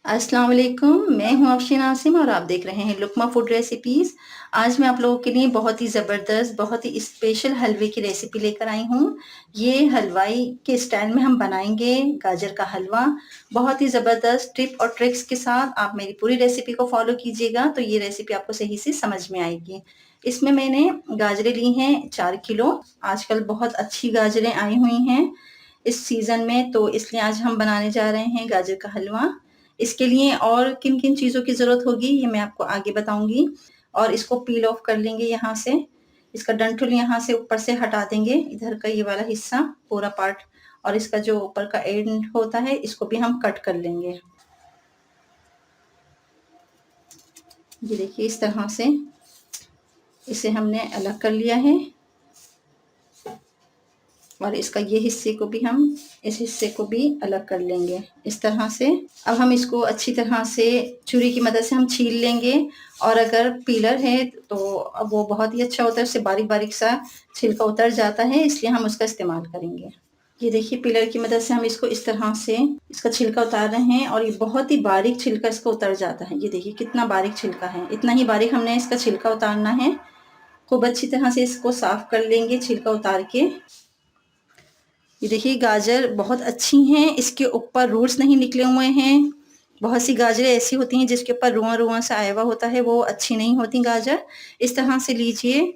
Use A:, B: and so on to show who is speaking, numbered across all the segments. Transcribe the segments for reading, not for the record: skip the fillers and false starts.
A: अस्सलाम वालेकुम, मैं हूँ अफशीन आसिम और आप देख रहे हैं लुकमा फूड रेसिपीज़। आज मैं आप लोगों के लिए बहुत ही ज़बरदस्त, बहुत ही स्पेशल हलवे की रेसिपी लेकर आई हूँ। ये हलवाई के स्टाइल में हम बनाएंगे गाजर का हलवा। बहुत ही ज़बरदस्त टिप और ट्रिक्स के साथ आप मेरी पूरी रेसिपी को फॉलो कीजिएगा तो ये रेसिपी आपको सही से समझ में आएगी। इसमें मैंने गाजरें ली हैं 4 किलो। आजकल बहुत अच्छी गाजरें आई हुई हैं इस सीज़न में, तो इसलिए आज हम बनाने जा रहे हैं गाजर का हलवा। इसके लिए और किन-किन चीज़ों की ज़रूरत होगी ये मैं आपको आगे बताऊँगी। और इसको पील ऑफ कर लेंगे यहाँ से। इसका डंठल यहाँ से ऊपर से हटा देंगे, इधर का ये वाला हिस्सा पूरा पार्ट, और इसका जो ऊपर का एंड होता है इसको भी हम कट कर लेंगे। ये देखिए इस तरह से इसे हमने अलग कर लिया है। और इसका ये हिस्से को भी हम इस हिस्से को भी अलग कर लेंगे इस तरह से। अब हम इसको अच्छी तरह से छुरी की मदद से हम छील लेंगे। और अगर पीलर है तो अब वो बहुत ही अच्छा होता है, उससे बारीक बारीक सा छिलका उतर जाता है, इसलिए हम उसका इस्तेमाल करेंगे। ये देखिए पीलर की मदद से हम इसको इस तरह से इसका छिलका उतार रहे हैं और ये बहुत ही बारीक छिलका इसका उतर जाता है। ये देखिए कितना बारीक छिलका है, इतना ही बारीक हमने इसका छिलका उतारना है। खूब अच्छी तरह से इसको साफ कर लेंगे छिलका उतार के। ये देखिए गाजर बहुत अच्छी हैं, इसके ऊपर रूट्स नहीं निकले हुए हैं। बहुत सी गाजरें ऐसी होती हैं जिसके ऊपर रुआं-रुआं सा आया हुआ होता है, वो अच्छी नहीं होती गाजर। इस तरह से लीजिए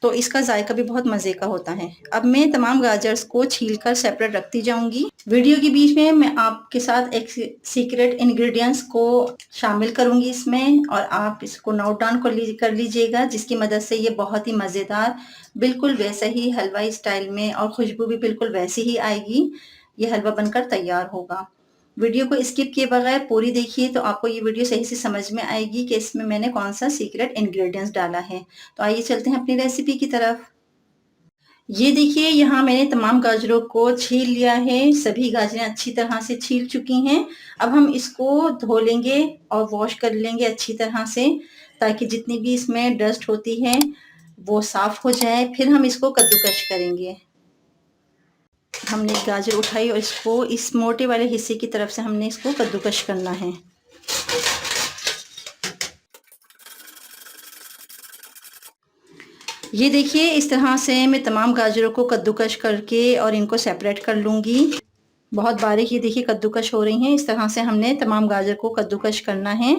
A: तो इसका जायका भी बहुत मज़े का होता है। अब मैं तमाम गाजर्स को छीलकर सेपरेट रखती जाऊंगी। वीडियो के बीच में मैं आपके साथ एक सीक्रेट इंग्रेडिएंट्स को शामिल करूंगी इसमें, और आप इसको नोट डाउन कर लीजिएगा, जिसकी मदद से ये बहुत ही मज़ेदार, बिल्कुल वैसा ही हलवाई स्टाइल में, और खुशबू भी बिल्कुल वैसी ही आएगी। ये हलवा बनकर तैयार होगा। वीडियो को स्किप किए बगैर पूरी देखिए तो आपको ये वीडियो सही से समझ में आएगी कि इसमें मैंने कौन सा सीक्रेट इंग्रेडिएंट्स डाला है। तो आइए चलते हैं अपनी रेसिपी की तरफ। ये देखिए यहाँ मैंने तमाम गाजरों को छील लिया है, सभी गाजरें अच्छी तरह से छील चुकी हैं। अब हम इसको धो लेंगे और वॉश कर लेंगे अच्छी तरह से, ताकि जितनी भी इसमें डस्ट होती है वो साफ हो जाए। फिर हम इसको कद्दूकश करेंगे। हमने गाजर उठाई और इसको इस मोटे वाले हिस्से की तरफ से हमने इसको कद्दूकश करना है। ये देखिए इस तरह से मैं तमाम गाजरों को कद्दूकश करके और इनको सेपरेट कर लूँगी। बहुत बारीक ये देखिए कद्दूकश हो रही हैं। इस तरह से हमने तमाम गाजर को कद्दूकश करना है।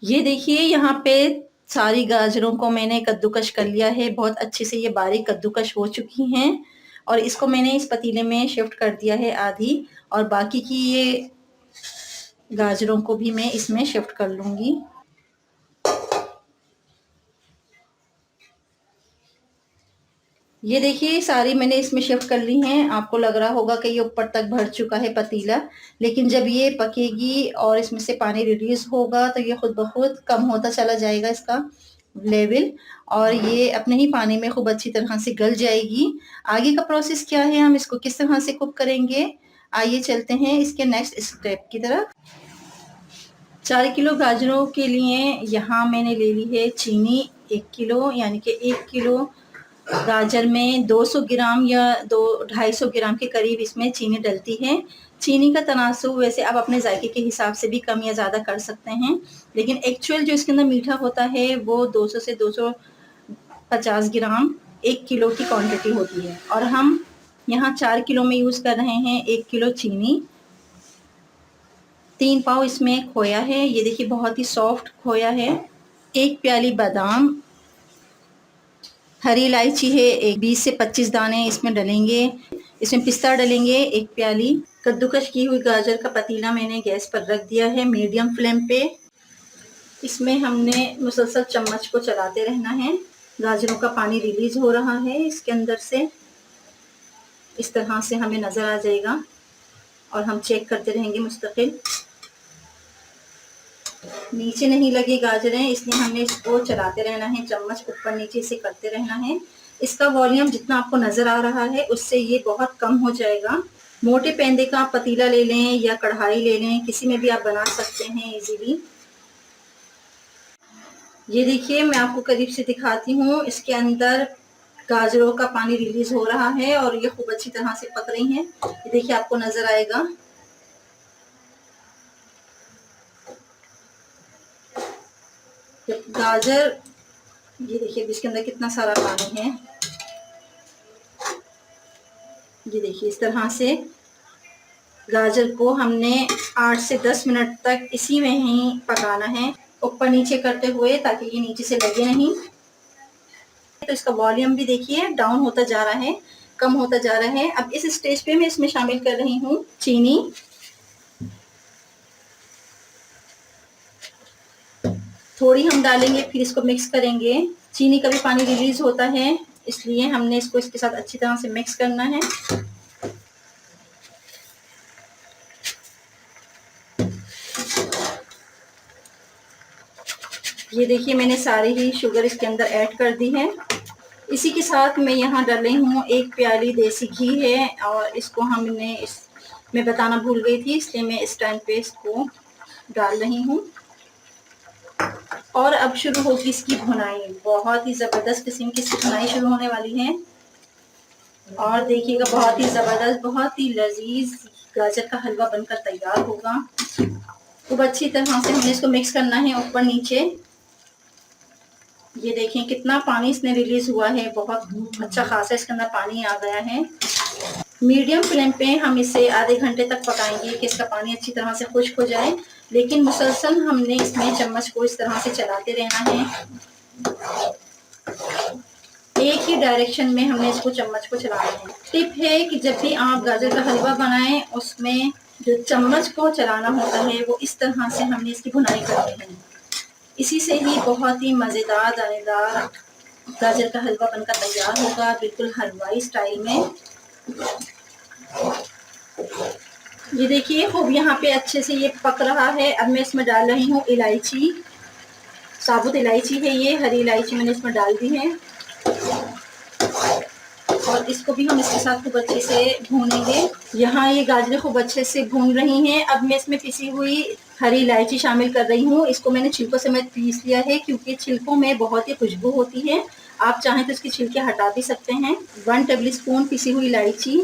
A: ये देखिए यहाँ पे सारी गाजरों को मैंने कद्दूकश कर लिया है। बहुत अच्छे से ये बारीक कद्दूकश हो चुकी हैं, और इसको मैंने इस पतीले में शिफ्ट कर दिया है आधी, और बाकी की ये गाजरों को भी मैं इसमें शिफ्ट कर लूँगी। ये देखिए सारी मैंने इसमें शिफ्ट कर ली हैं। आपको लग रहा होगा कि ये ऊपर तक भर चुका है पतीला, लेकिन जब ये पकेगी और इसमें से पानी रिलीज होगा तो ये खुद ब खुद कम होता चला जाएगा इसका लेवल, और ये अपने ही पानी में खूब अच्छी तरह से गल जाएगी। आगे का प्रोसेस क्या है, हम इसको किस तरह से कुक करेंगे, आइए चलते हैं इसके नेक्स्ट स्टेप की तरफ। 4 किलो गाजरों के लिए यहाँ मैंने ले ली है चीनी 1 किलो, यानी कि 1 किलो गाजर में 200 ग्राम या 250 ग्राम के करीब इसमें चीनी डलती है। चीनी का तनासुब वैसे आप अपने जायके के हिसाब से भी कम या ज़्यादा कर सकते हैं, लेकिन एक्चुअल जो इसके अंदर मीठा होता है वो 200 से 250 ग्राम 1 किलो की क्वांटिटी होती है। और हम यहाँ 4 किलो में यूज़ कर रहे हैं 1 किलो चीनी। 3 पाव इसमें खोया है, ये देखिए बहुत ही सॉफ्ट खोया है। 1 प्याली बादाम, हरी इलायची है, एक 20 से 25 दाने इसमें डलेंगे। इसमें पिस्ता डलेंगे 1 प्याली। कद्दूकश की हुई गाजर का पतीला मैंने गैस पर रख दिया है मीडियम फ्लेम पे। इसमें हमने मुसलसल चम्मच को चलाते रहना है। गाजरों का पानी रिलीज हो रहा है इसके अंदर से, इस तरह से हमें नज़र आ जाएगा, और हम चेक करते रहेंगे मुस्तकिल। नीचे नहीं लगी गाजरें, इसलिए हमें इसको चलाते रहना है, चम्मच ऊपर नीचे से करते रहना है। इसका वॉल्यूम जितना आपको नजर आ रहा है उससे ये बहुत कम हो जाएगा। मोटे पेंदे का आप पतीला ले लें या कढ़ाई ले लें, किसी में भी आप बना सकते हैं इजीली। ये देखिए मैं आपको करीब से दिखाती हूँ, इसके अंदर गाजरों का पानी रिलीज हो रहा है और ये खूब अच्छी तरह से पक रही हैं। ये देखिए आपको नजर आएगा। जब गाजर, ये देखिए इसके अंदर कितना सारा पानी है। ये देखिए इस तरह से गाजर को हमने 8 से 10 मिनट तक इसी में ही पकाना है, ऊपर नीचे करते हुए, ताकि ये नीचे से लगे नहीं। तो इसका वॉल्यूम भी देखिए डाउन होता जा रहा है, कम होता जा रहा है। अब इस स्टेज पे मैं इसमें शामिल कर रही हूँ चीनी। थोड़ी हम डालेंगे, फिर इसको मिक्स करेंगे। चीनी का भी पानी रिलीज होता है, इसलिए हमने इसको इसके साथ अच्छी तरह से मिक्स करना है। ये देखिए मैंने सारी ही शुगर इसके अंदर ऐड कर दी है। इसी के साथ मैं यहाँ डाल रही हूँ 1 प्याली देसी घी है, और इसको हमने मैं बताना भूल गई थी, इसलिए मैं इस टाइम पे इसको डाल रही हूँ। और अब शुरू होगी इसकी भुनाई। बहुत ही जबरदस्त किस्म की इसकी भुनाई शुरू होने वाली है। और देखिएगा बहुत ही जबरदस्त, बहुत ही लजीज गाजर का हलवा बनकर तैयार होगा। खूब अच्छी तरह से हमें इसको मिक्स करना है ऊपर नीचे। ये देखें कितना पानी इसने रिलीज हुआ है, बहुत अच्छा खासा इसके अंदर पानी आ गया है। मीडियम फ्लेम पे हम इसे आधे घंटे तक पकाएंगे कि इसका पानी अच्छी तरह से खुश्क हो जाए, लेकिन मुसलसल हमने इसमें चम्मच को इस तरह से चलाते रहना है। एक ही डायरेक्शन में हमने इसको चम्मच को चलाना है। टिप है कि जब भी आप गाजर का हलवा बनाएं, उसमें जो चम्मच को चलाना होता है वो इस तरह से हमने इसकी भुनाई करनी है। इसी से ही बहुत ही मज़ेदार दानेदार गाजर का हलवा बनकर तैयार होगा, बिल्कुल हलवाई स्टाइल में। ये देखिए खूब यहाँ पे अच्छे से ये पक रहा है। अब मैं इसमें डाल रही हूँ इलायची, साबुत इलायची है ये, हरी इलायची मैंने इसमें डाल दी है। और इसको भी हम इसके साथ खूब अच्छे से भूनेंगे। यहाँ ये गाजरें खूब अच्छे से भून रही हैं। अब मैं इसमें पिसी हुई हरी इलायची शामिल कर रही हूँ। इसको मैंने छिलकों समेत पीस लिया है, क्योंकि छिलकों में बहुत ही खुशबू होती है। आप चाहें तो इसके छिलके हटा भी सकते हैं। 1 टेबल स्पून पिसी हुई इलायची,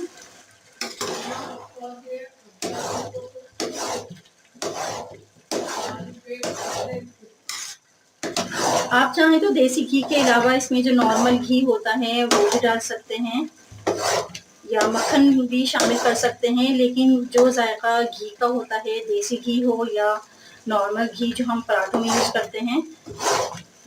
A: आप चाहें तो देसी घी के अलावा इसमें जो नॉर्मल घी होता है वो भी डाल सकते हैं, या मक्खन भी शामिल कर सकते हैं। लेकिन जो जायका घी का होता है, देसी घी हो या नॉर्मल घी जो हम पराठों में यूज़ करते हैं,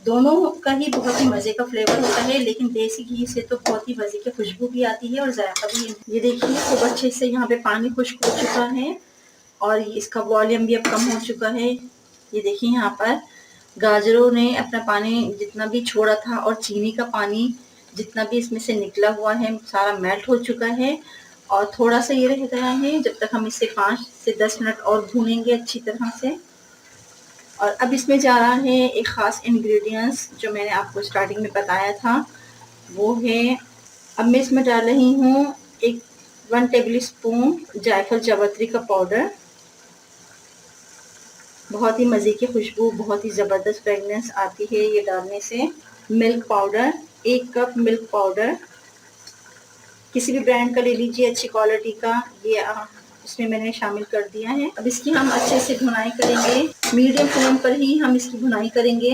A: दोनों का ही बहुत ही मज़े का फ्लेवर होता है। लेकिन देसी घी से तो बहुत ही मज़े की खुशबू भी आती है और जायका भी। ये देखिए खूब अच्छे से यहाँ पे पानी खुश्क हो चुका है और इसका वॉल्यूम भी अब कम हो चुका है। ये देखिए यहाँ पर गाजरों ने अपना पानी जितना भी छोड़ा था और चीनी का पानी जितना भी इसमें से निकला हुआ है, सारा मेल्ट हो चुका है। और थोड़ा सा ये रह गया है, जब तक हम इसे 5 से 10 मिनट और भूनेंगे अच्छी तरह से। और अब इसमें जा रहा है एक ख़ास इंग्रेडिएंट्स जो मैंने आपको स्टार्टिंग में बताया था, वो है, अब मैं इसमें डाल रही हूँ 1 टेबल स्पून जायफल जावित्री का पाउडर। बहुत ही मज़े की खुशबू, बहुत ही ज़बरदस्त फ्रेगनेंस आती है ये डालने से। Milk powder, 1 cup milk powder, किसी भी ब्रांड का ले लीजिए अच्छी क्वालिटी का। ये इसमें मैंने शामिल कर दिया है। अब इसकी हम अच्छे से भुनाई करेंगे, मीडियम फ्लेम पर ही हम इसकी भुनाई करेंगे।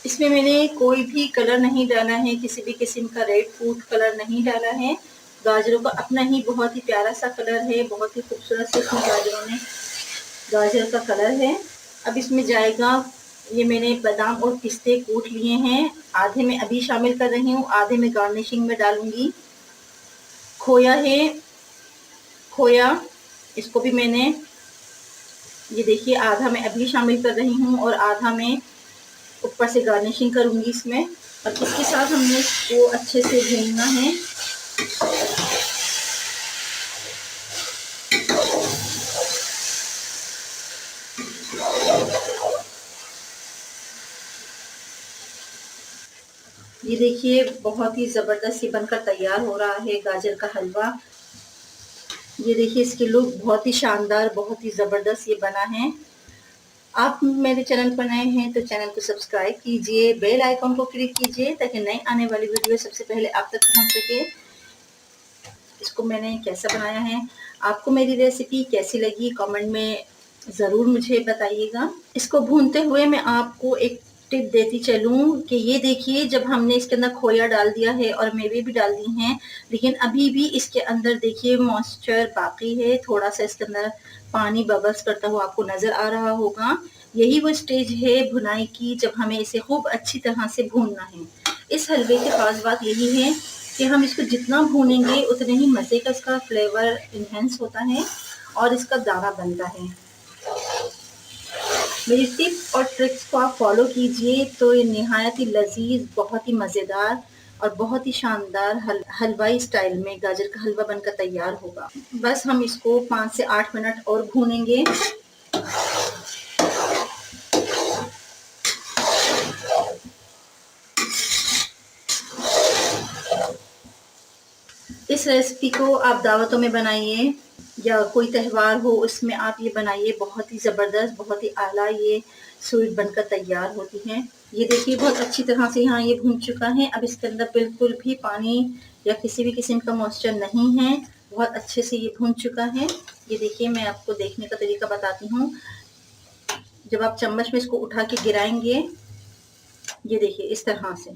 A: इसमें मैंने कोई भी कलर नहीं डाला है, किसी भी किस्म का रेड फूड कलर नहीं डाला है। गाजरों का अपना ही बहुत ही प्यारा सा कलर है, बहुत ही खूबसूरत से इसमें गाजर का कलर है। अब इसमें जाएगा, ये मैंने बादाम और पिस्ते कूट लिए हैं, आधे में अभी शामिल कर रही हूँ, आधे में गार्निशिंग में डालूंगी। खोया है, खोया, इसको भी मैंने, ये देखिए आधा मैं अभी शामिल कर रही हूँ और आधा मैं ऊपर से गार्निशिंग करूँगी इसमें। और इसके साथ हमने इसको अच्छे से भूनना है। ये देखिए बहुत ही ज़बरदस्त ये बनकर तैयार हो रहा है गाजर का हलवा। ये देखिए इसकी लुक बहुत ही शानदार, बहुत ही ज़बरदस्त ये बना है। आप मेरे चैनल पर नए हैं तो चैनल को सब्सक्राइब कीजिए, बेल आइकॉन को क्लिक कीजिए ताकि नई आने वाली वीडियो सबसे पहले आप तक पहुंच सके। इसको मैंने कैसा बनाया है, आपको मेरी रेसिपी कैसी लगी कमेंट में ज़रूर मुझे बताइएगा। इसको भूनते हुए मैं आपको एक टिप देती चलूँ कि ये देखिए, जब हमने इसके अंदर खोया डाल दिया है और मेवे भी डाल दी हैं, लेकिन अभी भी इसके अंदर देखिए मॉइस्चर बाकी है, थोड़ा सा इसके अंदर पानी बबल्स करता हुआ आपको नज़र आ रहा होगा। यही वो स्टेज है भुनाई की जब हमें इसे खूब अच्छी तरह से भूनना है। इस हलवे की ख़ास बात यही है कि हम इसको जितना भूनेंगे उतने ही मज़े का इसका फ्लेवर इन्हेंस होता है और इसका दाना बनता है। मेरी टिप और ट्रिक्स को आप फॉलो कीजिए तो ये निहायत ही लजीज, बहुत ही मज़ेदार और बहुत ही शानदार हलवाई स्टाइल में गाजर का हलवा बनकर तैयार होगा। बस हम इसको 5 से 8 मिनट और भूनेंगे। इस रेसिपी को आप दावतों में बनाइए या कोई त्यौहार हो उसमें आप ये बनाइए, बहुत ही ज़बरदस्त, बहुत ही आला ये स्वीट बनकर तैयार होती है। ये देखिए बहुत अच्छी तरह से यहाँ ये भून चुका है। अब इसके अंदर बिल्कुल भी पानी या किसी भी किस्म का मॉइस्चर नहीं है, बहुत अच्छे से ये भून चुका है। ये देखिए मैं आपको देखने का तरीका बताती हूँ। जब आप चम्मच में इसको उठा के गिराएंगे, ये देखिए इस तरह से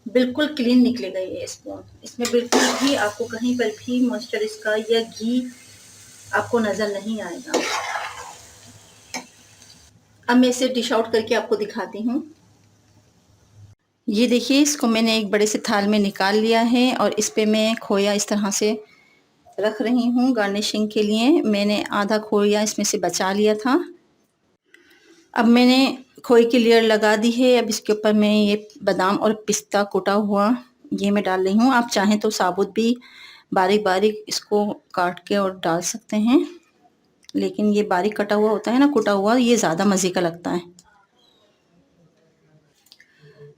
A: बिल्कुल क्लीन निकलेगा ये स्पून। इसमें बिल्कुल भी आपको कहीं पर भी मॉइस्चर इसका या घी आपको नज़र नहीं आएगा। अब मैं इसे डिश आउट करके आपको दिखाती हूँ। ये देखिए इसको मैंने एक बड़े से थाल में निकाल लिया है और इस पे मैं खोया इस तरह से रख रही हूँ गार्निशिंग के लिए। मैंने आधा खोया इसमें से बचा लिया था। अब मैंने खोए की लेयर लगा दी है। अब इसके ऊपर मैं ये बादाम और पिस्ता कुटा हुआ ये मैं डाल रही हूँ। आप चाहें तो साबुत भी बारीक बारीक इसको काट के और डाल सकते हैं, लेकिन ये बारीक कटा हुआ होता है ना, कुटा हुआ, ये ज़्यादा मज़े का लगता है।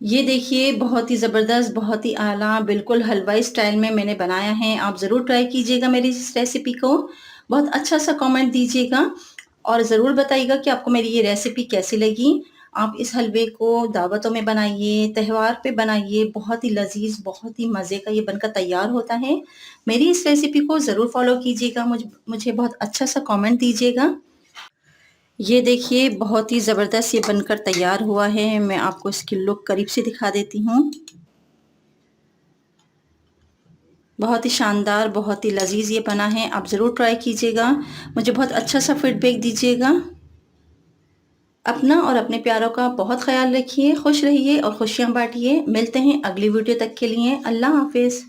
A: ये देखिए बहुत ही ज़बरदस्त, बहुत ही आला, बिल्कुल हलवाई स्टाइल में मैंने बनाया है। आप ज़रूर ट्राई कीजिएगा मेरी इस रेसिपी को। बहुत अच्छा सा कमेंट दीजिएगा और ज़रूर बताइएगा कि आपको मेरी ये रेसिपी कैसी लगी। आप इस हलवे को दावतों में बनाइए, त्योहार पे बनाइए, बहुत ही लज़ीज़, बहुत ही मज़े का ये बनकर तैयार होता है। मेरी इस रेसिपी को ज़रूर फ़ॉलो कीजिएगा, मुझे बहुत अच्छा सा कमेंट दीजिएगा। ये देखिए बहुत ही ज़बरदस्त ये बनकर तैयार हुआ है। मैं आपको इसकी लुक करीब से दिखा देती हूँ। बहुत ही शानदार, बहुत ही लजीज ये बना है। आप ज़रूर ट्राई कीजिएगा, मुझे बहुत अच्छा सा फीडबैक दीजिएगा। अपना और अपने प्यारों का बहुत ख्याल रखिए, खुश रहिए और खुशियाँ बांटिए। मिलते हैं अगली वीडियो तक के लिए। अल्लाह हाफिज़।